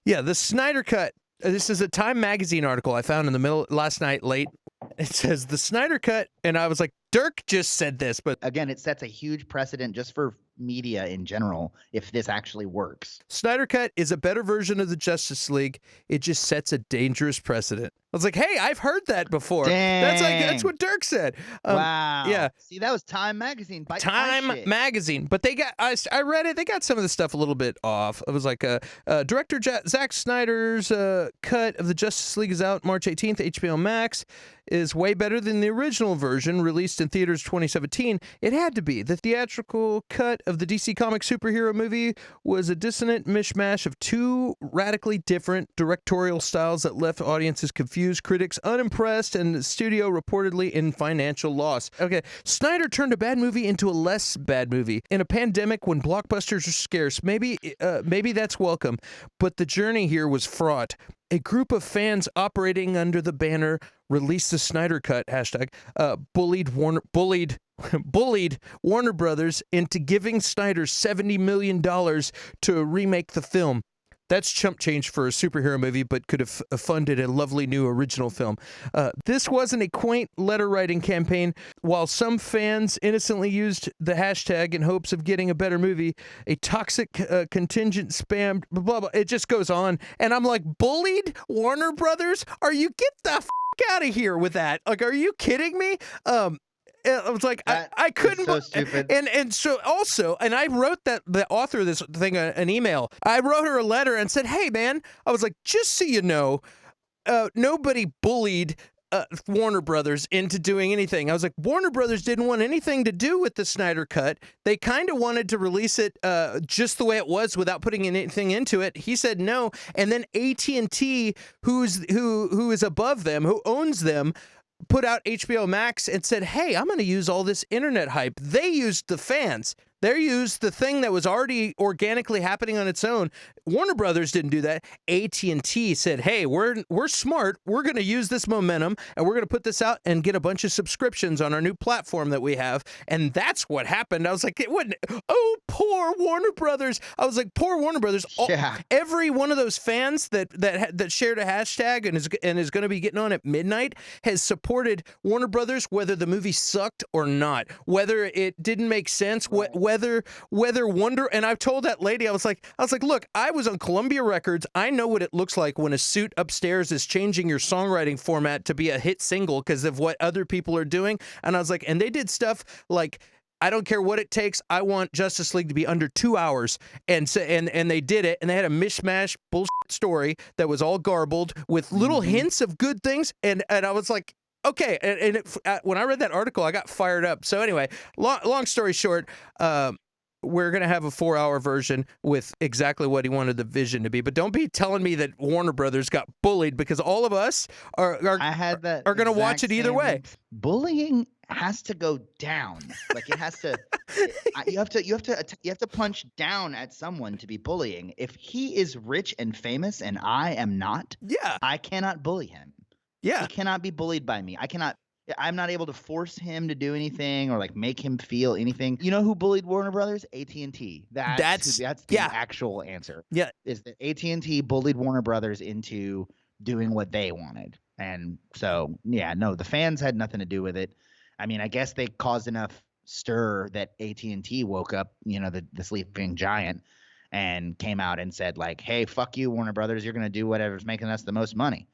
Yeah, the Snyder Cut. This is a Time magazine article I found in the middle last night late. It says the Snyder Cut, and I was like, Dirk just said this, but Again, it sets a huge precedent just for media in general if this actually works. Snyder Cut is a better version of the Justice League. It just sets a dangerous precedent. I was like, hey, I've heard that before. That's what Dirk said. Wow. Yeah. See, that was Time magazine. Time magazine, but they got I read it. They got some of the stuff a little bit off. It was like director Zack Snyder's cut of the Justice League is out March 18th. HBO Max is way better than the original version released in theaters 2017. It had to be. The theatrical cut of the DC Comics superhero movie was a dissonant mishmash of two radically different directorial styles that left audiences confused, critics unimpressed, and the studio reportedly in financial loss. Okay, Snyder turned a bad movie into a less bad movie. In a pandemic when blockbusters are scarce, maybe that's welcome, but the journey here was fraught. A group of fans operating under the banner "Release the Snyder Cut" hashtag bullied Warner Brothers into giving Snyder $70 million to remake the film. That's chump change for a superhero movie, but could have funded a lovely new original film. This wasn't a quaint letter-writing campaign. While some fans innocently used the hashtag in hopes of getting a better movie, a toxic contingent spammed, blah, blah, blah. It just goes on. And I'm like, bullied Warner Brothers? Get the f*** out of here with that. Like, are you kidding me? I was like, I couldn't. So stupid. And so also, and I wrote the author of this thing an email. I wrote her a letter and said, hey, man, I was like, just so you know, nobody bullied Warner Brothers into doing anything. I was like, Warner Brothers didn't want anything to do with the Snyder Cut. They kind of wanted to release it just the way it was without putting anything into it. He said no. And then AT&T, who is above them, who owns them, put out HBO Max and said, hey, I'm going to use all this internet hype. They used the fans. They used the thing that was already organically happening on its own. Warner Brothers didn't do that. AT&T said, hey, we're smart. We're going to use this momentum, and we're going to put this out and get a bunch of subscriptions on our new platform that we have. And that's what happened. I was like, it wouldn't. Oh, poor Warner Brothers. I was like, poor Warner Brothers. Yeah. Every one of those fans that shared a hashtag and is going to be getting on at midnight has supported Warner Brothers, whether the movie sucked or not, whether it didn't make sense, whether Wonder. And I've told that lady, I was like, look, I was on Columbia Records. I know what it looks like when a suit upstairs is changing your songwriting format to be a hit single because of what other people are doing. And I was like, and they did stuff like, I don't care what it takes. I want Justice League to be under 2 hours. And they did it. And they had a mishmash bullshit story that was all garbled with little hints of good things. And I was like, okay. And when I read that article, I got fired up. So anyway, long story short, we're going to have a 4-hour version with exactly what he wanted the vision to be. But don't be telling me that Warner Brothers got bullied, because all of us are going to watch it either way. Bullying has to go down. Like, it has to. You have to punch down at someone to be bullying. If he is rich and famous and I am not, I cannot bully him. Yeah, he cannot be bullied by me. I'm not able to force him to do anything or like make him feel anything. You know who bullied Warner Brothers? AT&T. That's the actual answer. Yeah, is that AT&T bullied Warner Brothers into doing what they wanted. And so, the fans had nothing to do with it. I mean, I guess they caused enough stir that AT&T woke up, the sleeping giant, and came out and said, like, hey, fuck you, Warner Brothers. You're going to do whatever's making us the most money.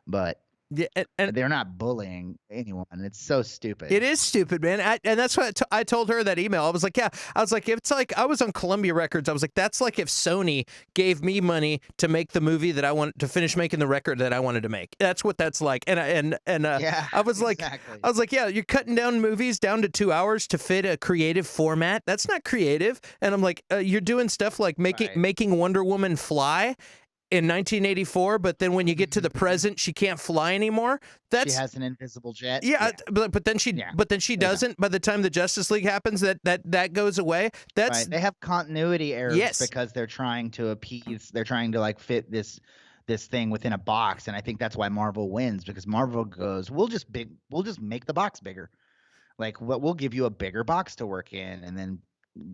But yeah, and they're not bullying anyone. It's so stupid. It is stupid, man. And that's what I told her that email. I was like, it's like I was on Columbia Records. I was like, that's like if Sony gave me money to make the movie that I wanted to finish making the record that I wanted to make. That's what that's like. And I was like, exactly. I was like, yeah, you're cutting down movies down to 2 hours to fit a creative format. That's not creative. And I'm like, you're doing stuff like making Wonder Woman fly in 1984, but then when you get to the present, she can't fly anymore. She has an invisible jet. Yeah. But then she doesn't. By the time the Justice League happens, that goes away. That's right. They have continuity errors because they're trying to appease. They're trying to like fit this thing within a box, and I think that's why Marvel wins, because Marvel goes, we'll just make the box bigger. Like, we'll give you a bigger box to work in, and then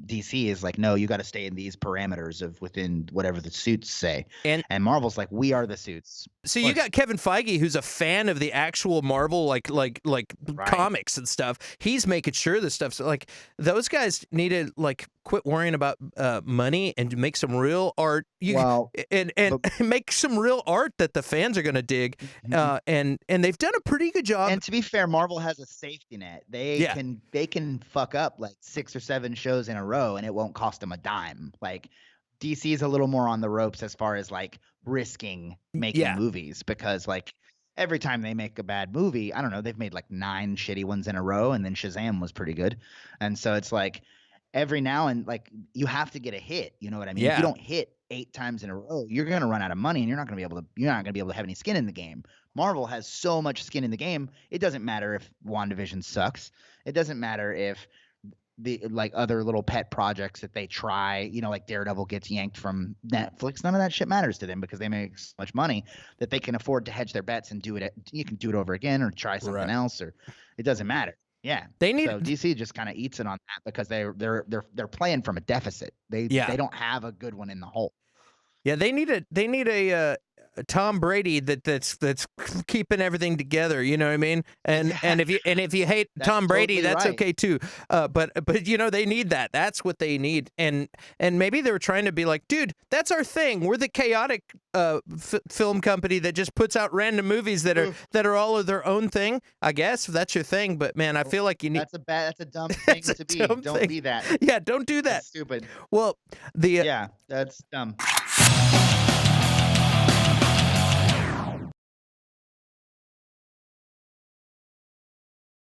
DC is like, no, you got to stay in these parameters of within whatever the suits say. And Marvel's like, we are the suits. so you got Kevin Feige, who's a fan of the actual Marvel, like Right. comics and stuff. He's making sure this stuff's like, those guys need to like quit worrying about money and make some real art. And make some real art that the fans are going to dig. And they've done a pretty good job. And to be fair, Marvel has a safety net. They can fuck up like 6 or 7 shows in a row and it won't cost them a dime. Like DC is a little more on the ropes as far as like risking making movies, because like every time they make a bad movie, I don't know, they've made like 9 shitty ones in a row, and then Shazam was pretty good. And so it's like every now and like you have to get a hit, you know what I mean? If you don't hit 8 times in a row, you're going to run out of money and you're not going to be able to have any skin in the game. Marvel has so much skin in the game. It doesn't matter if WandaVision sucks. It doesn't matter if the like other little pet projects that they try, you know, like Daredevil gets yanked from Netflix. None of that shit matters to them because they make so much money that they can afford to hedge their bets and do it. You can do it over again or try something else, or it doesn't matter. Yeah, so DC just kind of eats it on that because they're playing from a deficit. They don't have a good one in the hole. Yeah, they need a Tom Brady that's keeping everything together. You know what I mean? And if you hate Tom Brady, that's okay too. But you know, they need that. That's what they need. And maybe they were trying to be like, dude, that's our thing. We're the chaotic film company that just puts out random movies that are all of their own thing. I guess if that's your thing. But man, I feel like you need. That's a dumb thing to be. Don't be that. Yeah, don't do that. That's stupid. Well, that's dumb.